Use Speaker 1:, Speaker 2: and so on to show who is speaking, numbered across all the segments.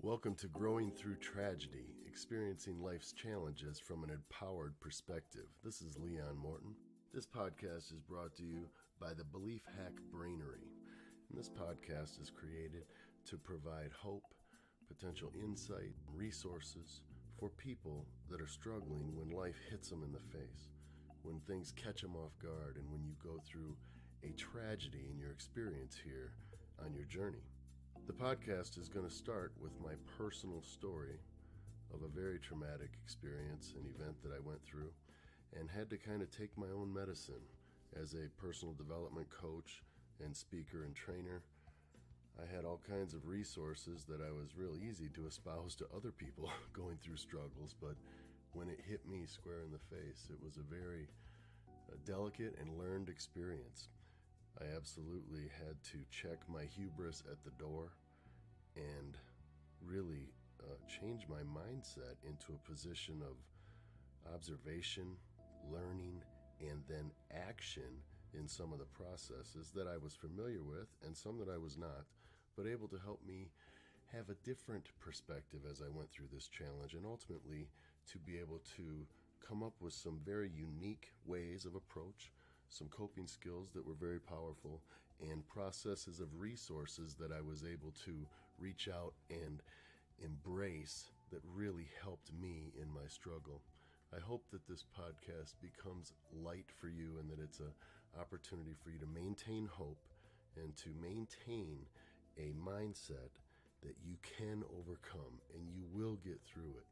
Speaker 1: Welcome to Growing Through Tragedy, experiencing life's challenges from an empowered perspective. This is Leon Morton. This podcast is brought to you by the Belief Hack Brainery. And this podcast is created to provide hope, potential insight, and resources for people that are struggling when life hits them in the face, when things catch them off guard, and when you go through a tragedy in your experience here on your journey. The podcast is going to start with my personal story of a very traumatic experience, an event that I went through, and had to kind of take my own medicine. As a personal development coach and speaker and trainer, I had all kinds of resources that I was real easy to espouse to other people going through struggles, but when it hit me square in the face, it was a very delicate and learned experience. I absolutely had to check my hubris at the door and really change my mindset into a position of observation, learning, and then action in some of the processes that I was familiar with and some that I was not, but able to help me have a different perspective as I went through this challenge, and ultimately to be able to come up with some very unique ways of approach, some coping skills that were very powerful, and processes of resources that I was able to reach out and embrace that really helped me in my struggle. I hope that this podcast becomes light for you and that it's an opportunity for you to maintain hope and to maintain a mindset that you can overcome and you will get through it,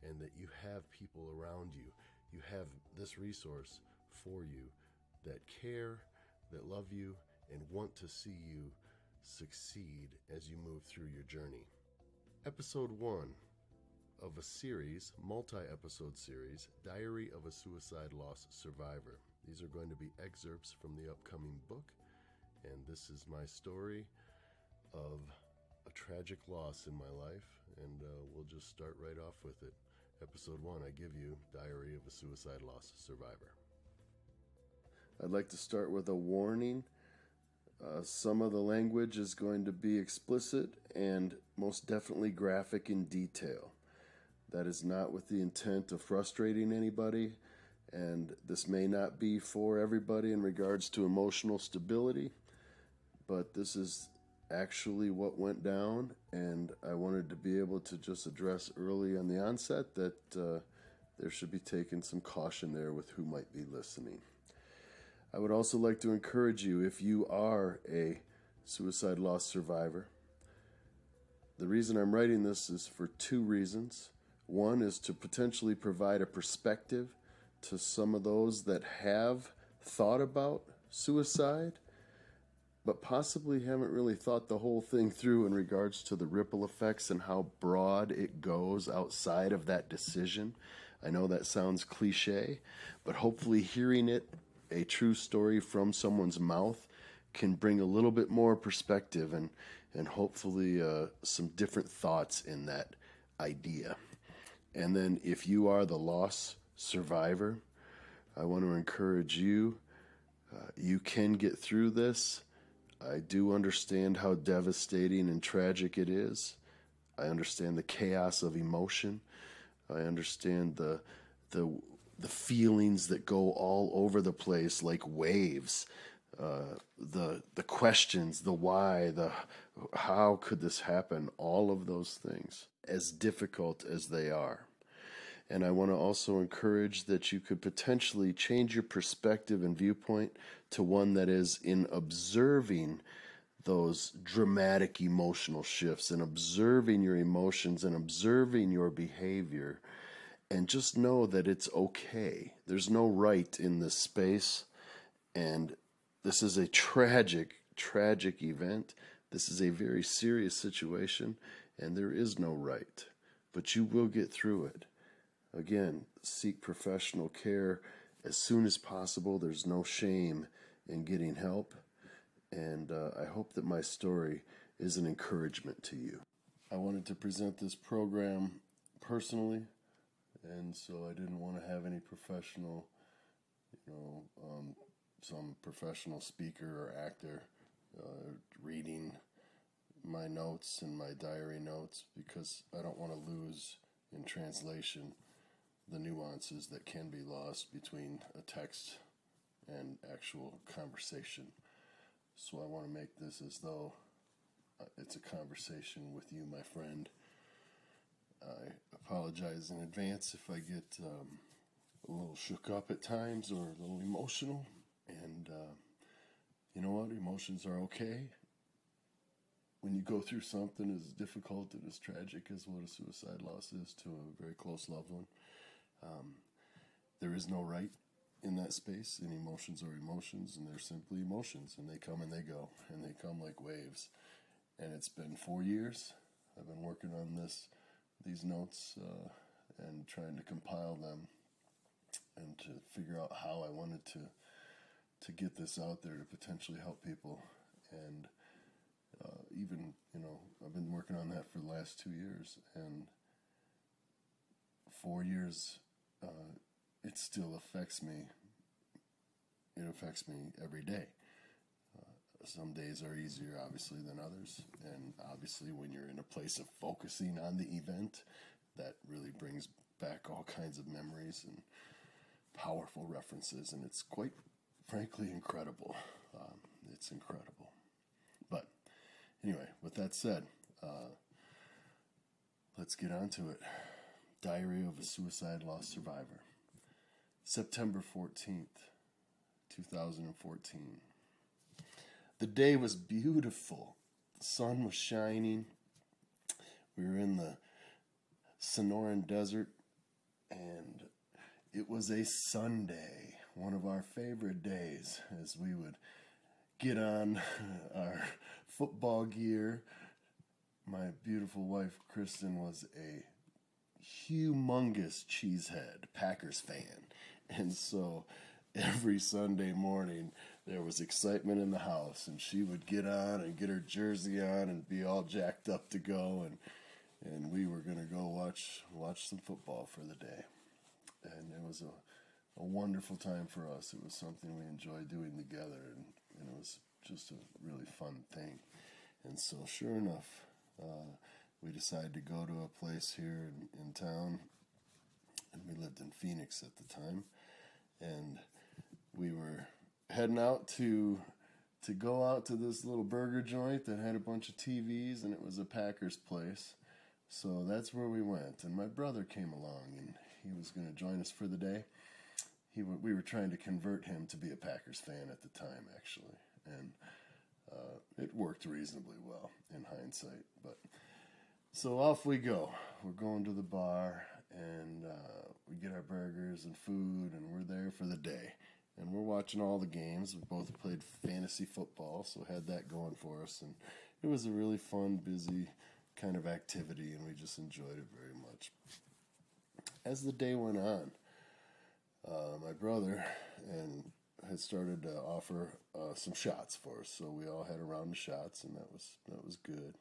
Speaker 1: and that you have people around you. You have this resource for you that care, that love you, and want to see you succeed as you move through your journey. Episode 1 of a series, multi-episode series, Diary of a Suicide Loss Survivor. These are going to be excerpts from the upcoming book, and this is my story of a tragic loss in my life, and we'll just start right off with it. Episode 1, I give you Diary of a Suicide Loss Survivor. I'd like to start with a warning. Some of the language is going to be explicit and most definitely graphic in detail. That is not with the intent of frustrating anybody, and this may not be for everybody in regards to emotional stability, but this is actually what went down, and I wanted to be able to just address early on the onset that there should be taken some caution there with who might be listening. I would also like to encourage you, if you are a suicide loss survivor, the reason I'm writing this is for 2 reasons. One is to potentially provide a perspective to some of those that have thought about suicide, but possibly haven't really thought the whole thing through in regards to the ripple effects and how broad it goes outside of that decision. I know that sounds cliche, but hopefully hearing it, a true story from someone's mouth, can bring a little bit more perspective and hopefully some different thoughts in that idea. And then if you are the loss survivor, I want to encourage you, you can get through this. I do understand how devastating and tragic it is. I understand the chaos of emotion. I understand the feelings that go all over the place like waves. The questions, the why, the how could this happen, all of those things, as difficult as they are. And I want to also encourage that you could potentially change your perspective and viewpoint to one that is in observing those dramatic emotional shifts and observing your emotions and observing your behavior, and just know that it's okay. There's no right in this space, and this is a tragic, tragic event. This is a very serious situation, and there is no right, but you will get through it. Again, seek professional care as soon as possible. There's no shame in getting help, and I hope that my story is an encouragement to you. I wanted to present this program personally, and so I didn't want to have any professional, some professional speaker or actor reading my notes and my diary notes because I don't want to lose in translation the nuances that can be lost between a text and actual conversation. So I want to make this as though it's a conversation with you, my friend. I apologize in advance if I get a little shook up at times or a little emotional. And you know what? Emotions are okay. When you go through something as difficult and as tragic as what a suicide loss is to a very close loved one, there is no right in that space, and emotions are emotions, and they're simply emotions, and they come and they go, and they come like waves. And it's been 4 years. I've been working on these notes and trying to compile them and to figure out how I wanted to get this out there to potentially help people. And even, I've been working on that for the last 2 years, and 4 years, it still affects me. It affects me every day. Some days are easier, obviously, than others, and obviously when you're in a place of focusing on the event, that really brings back all kinds of memories and powerful references, and it's quite frankly incredible. It's incredible. But anyway, with that said, let's get on to it. Diary of a Suicide Loss Survivor. September 14th, 2014. The day was beautiful. The sun was shining. We were in the Sonoran Desert, and it was a Sunday, one of our favorite days, as we would get on our football gear. My beautiful wife, Kristen, was a humongous cheesehead Packers fan, and so every Sunday morning there was excitement in the house, and she would get on and get her jersey on and be all jacked up to go, and we were going to go watch some football for the day. And it was a wonderful time for us. It was something we enjoyed doing together, and it was just a really fun thing. And so sure enough, we decided to go to a place here in town, and we lived in Phoenix at the time, and we were heading out to go out to this little burger joint that had a bunch of TVs, and it was a Packers place. So that's where we went, and my brother came along, and he was going to join us for the day. We were trying to convert him to be a Packers fan at the time, actually, and it worked reasonably well in hindsight. But so off we go. We're going to the bar, and we get our burgers and food, and we're there for the day. And we're watching all the games. We both played fantasy football, so had that going for us. And it was a really fun, busy kind of activity, and we just enjoyed it very much. As the day went on, my brother had started to offer some shots for us. So we all had a round of shots, and that was good.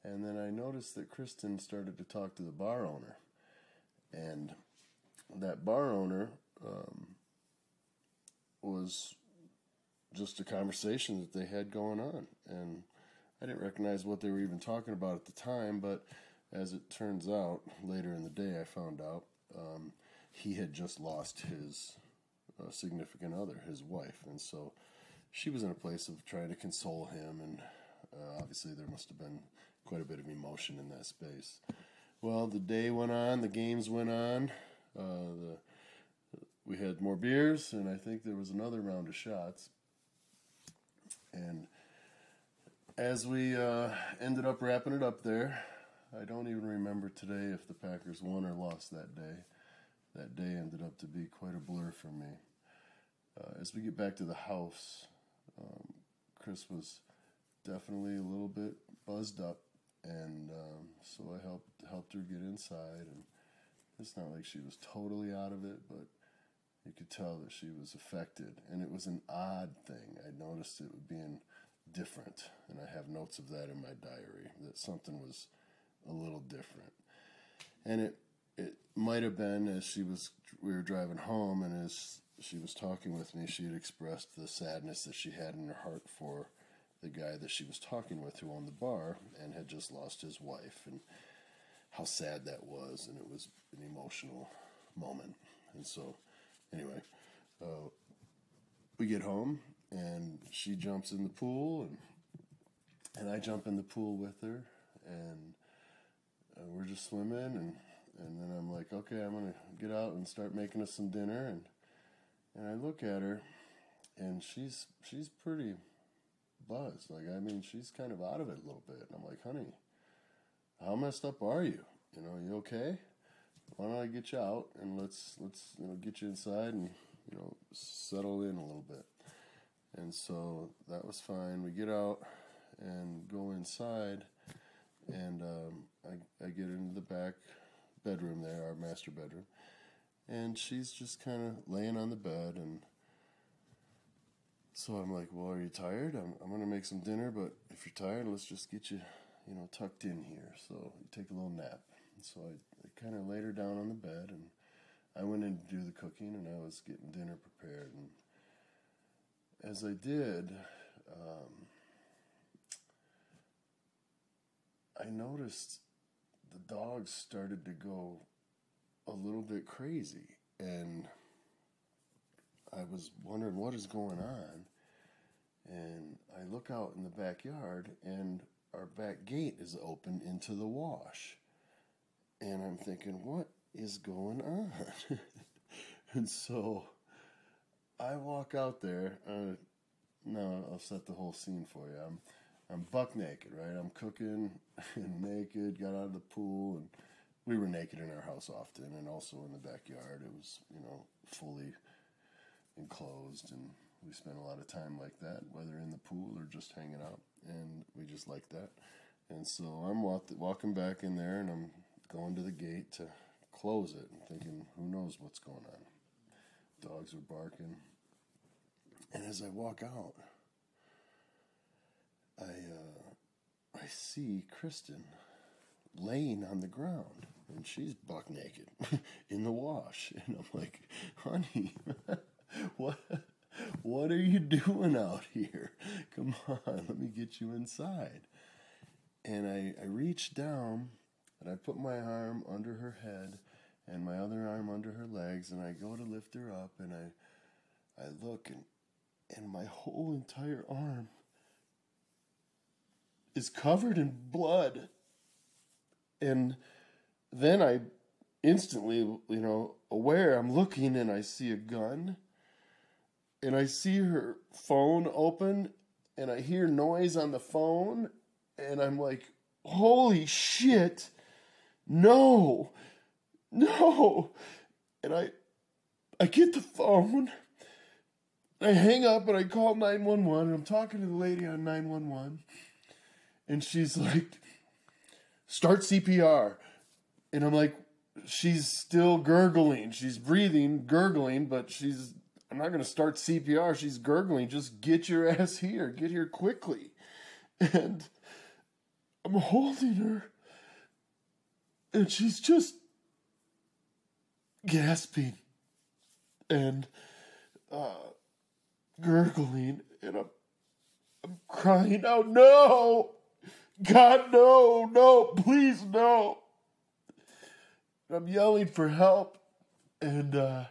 Speaker 1: And then I noticed that Kristen started to talk to the bar owner. And that bar owner was just a conversation that they had going on. And I didn't recognize what they were even talking about at the time, but as it turns out, later in the day I found out he had just lost his significant other, his wife. And so she was in a place of trying to console him, and obviously there must have been quite a bit of emotion in that space. Well, the day went on, the games went on, we had more beers, and I think there was another round of shots. And as we ended up wrapping it up there, I don't even remember today if the Packers won or lost that day. That day ended up to be quite a blur for me. As we get back to the house, Chris was definitely a little bit buzzed up, and so I helped her get inside. And it's not like she was totally out of it, but you could tell that she was affected, and it was an odd thing. I noticed it being different, and I have notes of that in my diary, that something was a little different. And it might have been as we were driving home, and as she was talking with me, she had expressed the sadness that she had in her heart for the guy that she was talking with who owned the bar and had just lost his wife, and how sad that was, and it was an emotional moment. And so, anyway, we get home, and she jumps in the pool, and I jump in the pool with her, and we're just swimming, and then I'm like, okay, I'm going to get out and start making us some dinner, and I look at her, and she's pretty buzzed. Like, I mean, she's kind of out of it a little bit. And I'm like, honey, how messed up are you? You know, you okay? Why don't I get you out, and let's get you inside and, settle in a little bit. And so that was fine. We get out and go inside, and I get into the back bedroom there, our master bedroom, and she's just kind of laying on the bed, and so I'm like, well, are you tired? I'm going to make some dinner, but if you're tired, let's just get you, tucked in here. So you take a little nap. And so I kind of laid her down on the bed, and I went in to do the cooking, and I was getting dinner prepared. And as I did, I noticed the dogs started to go a little bit crazy, and I was wondering what is going on, and I look out in the backyard, and our back gate is open into the wash, and I'm thinking, what is going on? And so I walk out there. No, I'll set the whole scene for you. I'm buck naked, right? I'm cooking and naked, got out of the pool, and we were naked in our house often, and also in the backyard. It was, fully enclosed, and we spent a lot of time like that, whether in the pool or just hanging out, and we just liked that. And so I'm walking back in there, and I'm going to the gate to close it, and thinking, who knows what's going on. Dogs were barking, and as I walk out, I see Kristen laying on the ground, and she's buck naked in the wash, and I'm like, honey, what are you doing out here? Come on, let me get you inside. And I reach down, and I put my arm under her head and my other arm under her legs, and I go to lift her up, and I look, and my whole entire arm is covered in blood. And then I instantly, aware, I'm looking, and I see a gun, and I see her phone open, and I hear noise on the phone, and I'm like, holy shit, no. And I get the phone, I hang up, and I call 911, and I'm talking to the lady on 911, and she's like, start CPR. And I'm like, she's still gurgling. She's breathing, gurgling, but I'm not going to start CPR. She's gurgling. Just get your ass here. Get here quickly. And I'm holding her, and she's just gasping and gurgling, and I'm crying out, no! God, no, please, no. I'm yelling for help, and at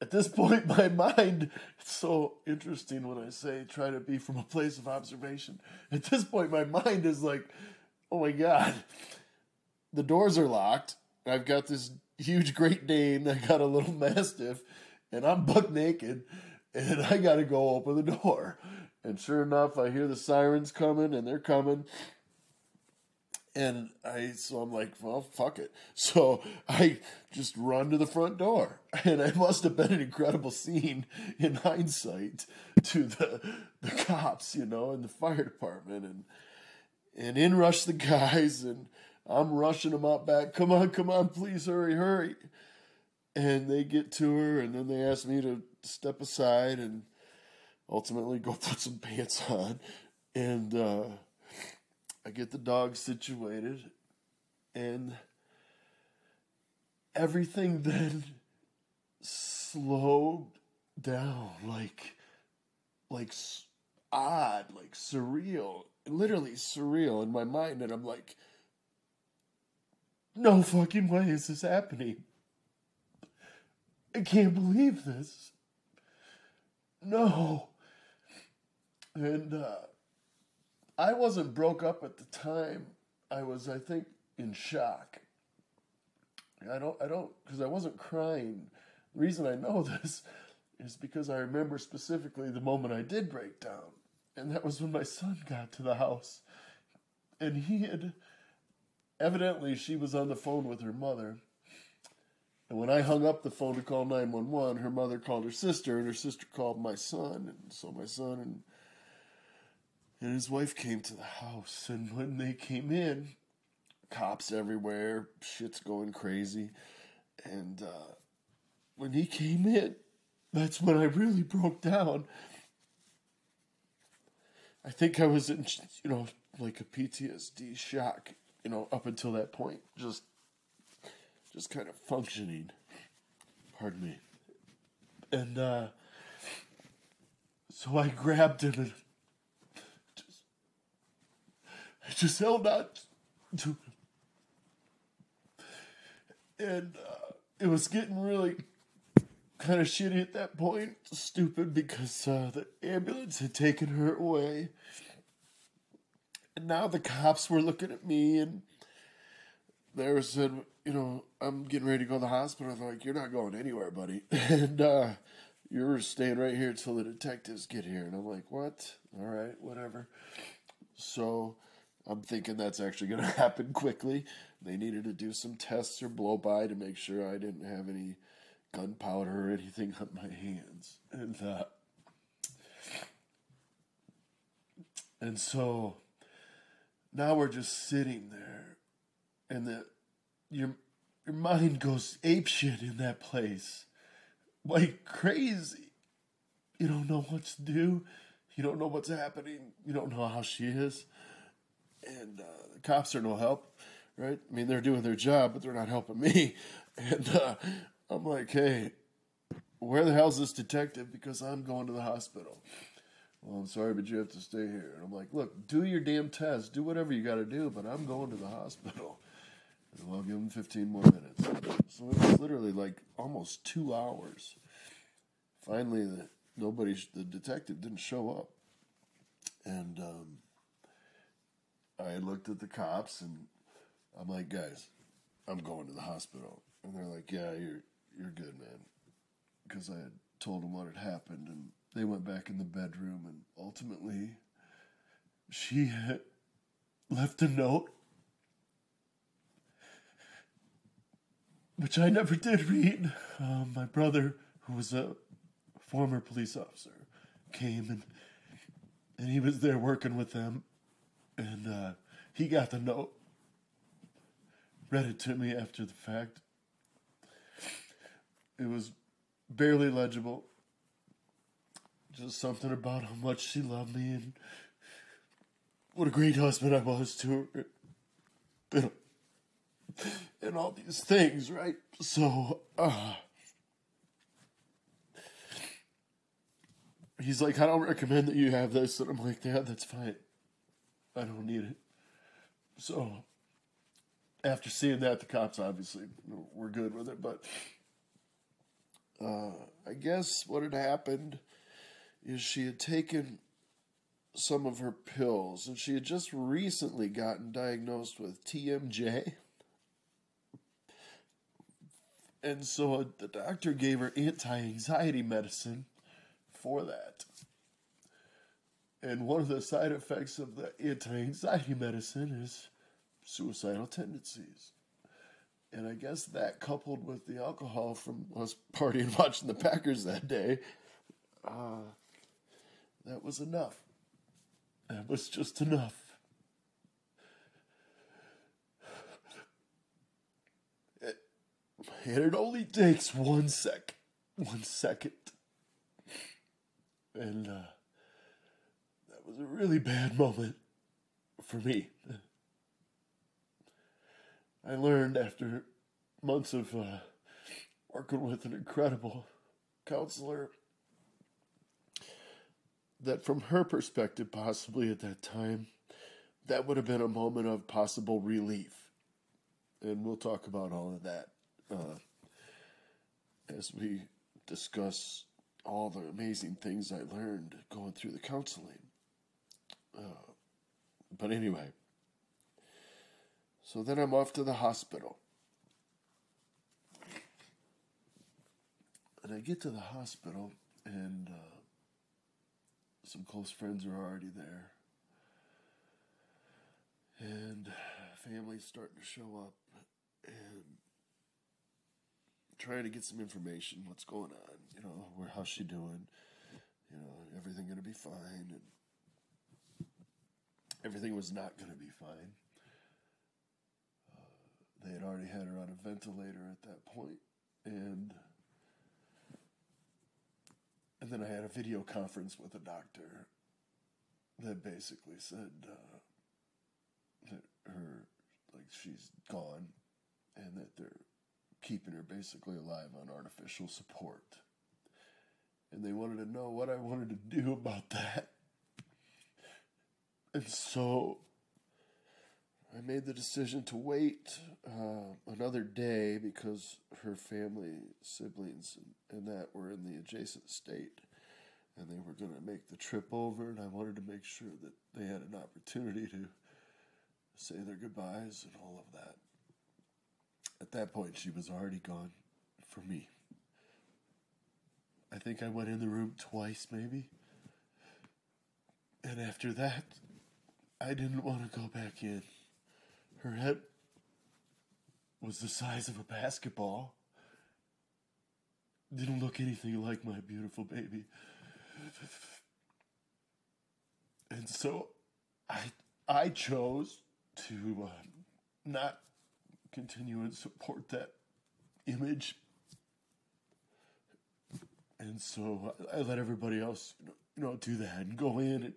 Speaker 1: this point, my mind, it's so interesting when I say try to be from a place of observation. At this point, my mind is like, oh my God, the doors are locked. I've got this huge Great Dane, I got a little Mastiff, and I'm buck naked, and I got to go open the door. And sure enough, I hear the sirens coming, and they're coming. And so I'm like, well, fuck it. So I just run to the front door. And it must have been an incredible scene in hindsight to the cops, and the fire department. And in rush the guys, and I'm rushing them out back. Come on, please, hurry. And they get to her, and then they ask me to step aside and ultimately go put some pants on, and I get the dog situated, and everything then slowed down, like odd, like surreal, literally surreal in my mind. And I'm like, no fucking way is this happening. I can't believe this. No. And I wasn't broke up at the time. I was, I think, in shock. Because I wasn't crying. The reason I know this is because I remember specifically the moment I did break down. And that was when my son got to the house. And evidently she was on the phone with her mother. And when I hung up the phone to call 911, her mother called her sister, and her sister called my son. And so my son and his wife came to the house. And when they came in, cops everywhere, shit's going crazy. And when he came in, that's when I really broke down. I think I was in, like a PTSD shock, up until that point. Just kind of functioning. Pardon me. And so I grabbed him and I just held on to him. And it was getting really kind of shitty at that point. Stupid, because the ambulance had taken her away. And now the cops were looking at me, and they said, I'm getting ready to go to the hospital. They're like, you're not going anywhere, buddy. And you're staying right here until the detectives get here. And I'm like, what? All right, whatever. So I'm thinking that's actually going to happen quickly. They needed to do some tests or blow by to make sure I didn't have any gunpowder or anything on my hands. And so now we're just sitting there, and your mind goes apeshit in that place, like crazy. You don't know what to do. You don't know what's happening. You don't know how she is. And the cops are no help, right? I mean, they're doing their job, but they're not helping me. And I'm like, hey, where the hell's this detective? Because I'm going to the hospital. Well, I'm sorry, but you have to stay here. And I'm like, look, do your damn test. Do whatever you got to do, but I'm going to the hospital. And I'll give them 15 more minutes. So it was literally like almost 2 hours. Finally, the detective didn't show up. And I looked at the cops, and I'm like, guys, I'm going to the hospital. And they're like, yeah, you're good, man. Because I had told them what had happened, and they went back in the bedroom, and ultimately, she had left a note, which I never did read. My brother, who was a former police officer, came, and he was there working with them, and he got the note, read it to me after the fact. It was barely legible. Just something about how much she loved me and what a great husband I was to her. And all these things, right? So, he's like, I don't recommend that you have this. And I'm like, yeah, that's fine. I don't need it. So, after seeing that, the cops obviously were good with it. But I guess what had happened is she had taken some of her pills, and she had just recently gotten diagnosed with TMJ. And so the doctor gave her anti-anxiety medicine for that. And one of the side effects of the anti-anxiety medicine is suicidal tendencies. And I guess that, coupled with the alcohol from us partying watching the Packers that day, that was enough. That was just enough. And it only takes 1 second. 1 second. And that was a really bad moment for me. I learned after months of working with an incredible counselor that from her perspective, possibly at that time, that would have been a moment of possible relief. And we'll talk about all of that as we discuss all the amazing things I learned going through the counseling. But anyway, so then I'm off to the hospital. And I get to the hospital, and some close friends are already there. And family's starting to show up, and trying to get some information, what's going on, how's she doing, everything going to be fine, and everything was not going to be fine. They had already had her on a ventilator at that point, and then I had a video conference with a doctor that basically said that she's gone, and that they're keeping her basically alive on artificial support. And they wanted to know what I wanted to do about that. And so I made the decision to wait another day because her family, siblings, and that were in the adjacent state. And they were going to make the trip over, and I wanted to make sure that they had an opportunity to say their goodbyes and all of that. At that point, she was already gone for me. I think I went in the room twice, maybe. And after that, I didn't want to go back in. Her head was the size of a basketball. Didn't look anything like my beautiful baby. And so I chose to not continue and support that image. And so I let everybody else, do that and go in and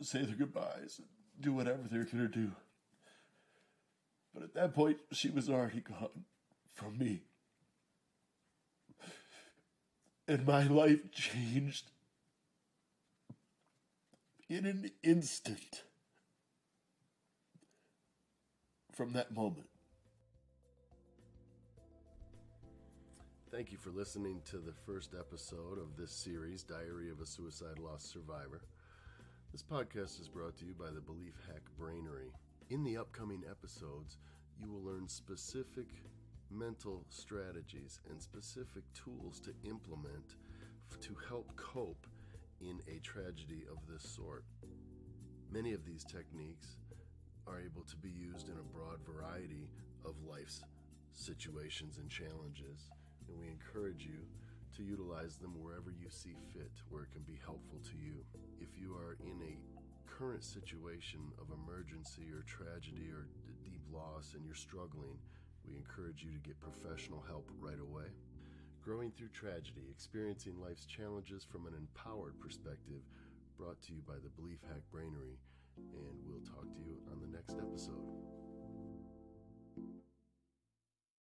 Speaker 1: say their goodbyes and do whatever they're going to do. But at that point, she was already gone from me. And my life changed in an instant from that moment. Thank you for listening to the first episode of this series, Diary of a Suicide Loss Survivor. This podcast is brought to you by the Belief Hack Brainery. In the upcoming episodes, you will learn specific mental strategies and specific tools to implement to help cope in a tragedy of this sort. Many of these techniques are able to be used in a broad variety of life's situations and challenges, and we encourage you to utilize them wherever you see fit, where it can be helpful to you. If you are in a current situation of emergency or tragedy or deep loss and you're struggling, we encourage you to get professional help right away. Growing through tragedy, experiencing life's challenges from an empowered perspective, brought to you by the Belief Hack Brainery, and we'll talk to you on the next episode.